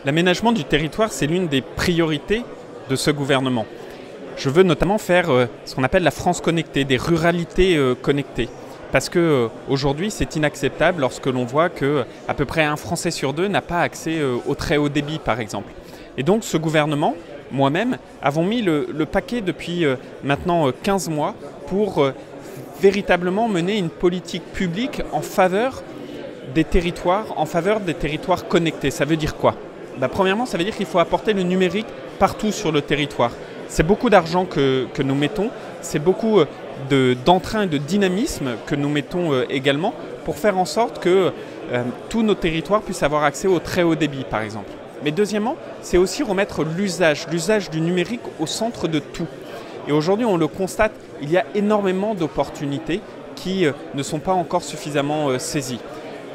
L'aménagement du territoire, c'est l'une des priorités de ce gouvernement. Je veux notamment faire ce qu'on appelle la France connectée, des ruralités connectées. Parce qu'aujourd'hui, c'est inacceptable lorsque l'on voit qu'à peu près un Français sur deux n'a pas accès au très haut débit, par exemple. Et donc ce gouvernement, moi-même, avons mis le paquet depuis maintenant 15 mois pour véritablement mener une politique publique en faveur des territoires connectés. Ça veut dire quoi ? Premièrement, ça veut dire qu'il faut apporter le numérique partout sur le territoire. C'est beaucoup d'argent que nous mettons, c'est beaucoup d'entrain et de dynamisme que nous mettons également pour faire en sorte que tous nos territoires puissent avoir accès au très haut débit, par exemple. Mais deuxièmement, c'est aussi remettre l'usage du numérique au centre de tout. Et aujourd'hui, on le constate, il y a énormément d'opportunités qui ne sont pas encore suffisamment saisies.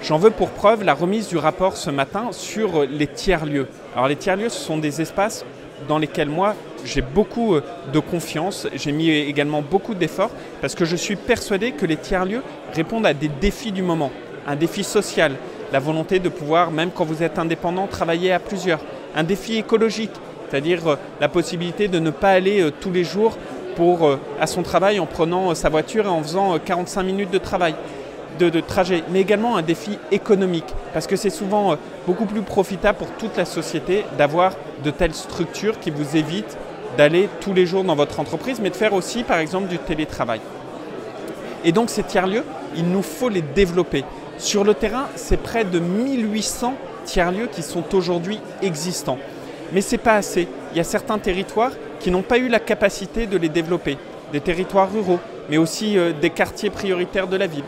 J'en veux pour preuve la remise du rapport ce matin sur les tiers-lieux. Alors les tiers-lieux, ce sont des espaces dans lesquels moi, j'ai beaucoup de confiance, j'ai mis également beaucoup d'efforts parce que je suis persuadé que les tiers-lieux répondent à des défis du moment. Un défi social, la volonté de pouvoir, même quand vous êtes indépendant, travailler à plusieurs. Un défi écologique, c'est-à-dire la possibilité de ne pas aller tous les jours à son travail en prenant sa voiture et en faisant 45 minutes de travail. De trajet, mais également un défi économique, parce que c'est souvent beaucoup plus profitable pour toute la société d'avoir de telles structures qui vous évitent d'aller tous les jours dans votre entreprise, mais de faire aussi par exemple du télétravail. Et donc ces tiers-lieux, il nous faut les développer. Sur le terrain, c'est près de 1800 tiers-lieux qui sont aujourd'hui existants. Mais ce n'est pas assez. Il y a certains territoires qui n'ont pas eu la capacité de les développer, des territoires ruraux, mais aussi des quartiers prioritaires de la ville.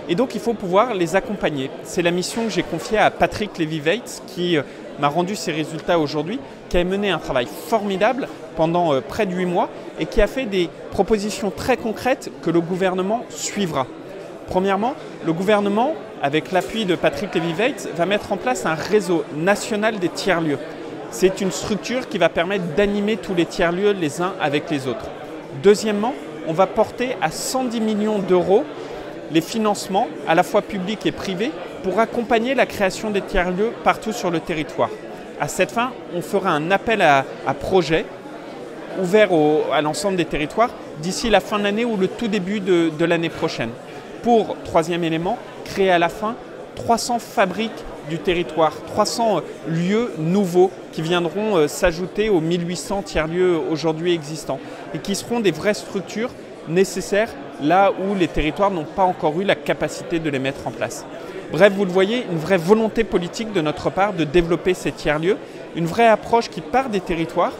Et donc il faut pouvoir les accompagner. C'est la mission que j'ai confiée à Patrick Lévy-Weitz qui m'a rendu ses résultats aujourd'hui, qui a mené un travail formidable pendant près de 8 mois et qui a fait des propositions très concrètes que le gouvernement suivra. Premièrement, le gouvernement, avec l'appui de Patrick Lévy-Weitz, va mettre en place un réseau national des tiers-lieux. C'est une structure qui va permettre d'animer tous les tiers-lieux les uns avec les autres. Deuxièmement, on va porter à 110 millions d'euros les financements, à la fois publics et privés, pour accompagner la création des tiers-lieux partout sur le territoire. À cette fin, on fera un appel à projets ouvert à l'ensemble des territoires d'ici la fin de l'année ou le tout début de l'année prochaine. Pour, troisième élément, créer à la fin 300 fabriques du territoire, 300 lieux nouveaux qui viendront s'ajouter aux 1800 tiers-lieux aujourd'hui existants et qui seront des vraies structures nécessaires là où les territoires n'ont pas encore eu la capacité de les mettre en place. Bref, vous le voyez, une vraie volonté politique de notre part de développer ces tiers-lieux, une vraie approche qui part des territoires,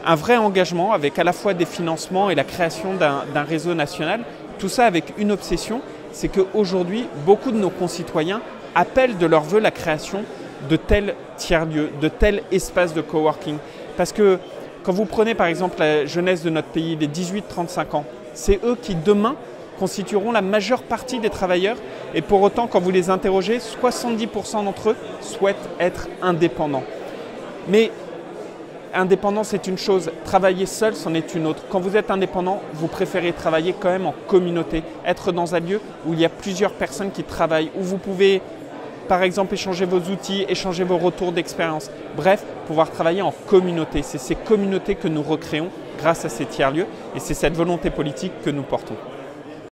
un vrai engagement avec à la fois des financements et la création d'un réseau national, tout ça avec une obsession, c'est qu'aujourd'hui, beaucoup de nos concitoyens appellent de leur vœu la création de tels tiers-lieux, de tels espaces de coworking. Parce que quand vous prenez par exemple la jeunesse de notre pays, les 18-35 ans, c'est eux qui demain constitueront la majeure partie des travailleurs et pour autant quand vous les interrogez, 70% d'entre eux souhaitent être indépendants. Mais indépendant c'est une chose, travailler seul c'en est une autre. Quand vous êtes indépendant, vous préférez travailler quand même en communauté, être dans un lieu où il y a plusieurs personnes qui travaillent, où vous pouvez par exemple échanger vos outils, échanger vos retours d'expérience. Bref, pouvoir travailler en communauté. C'est ces communautés que nous recréons grâce à ces tiers-lieux et c'est cette volonté politique que nous portons.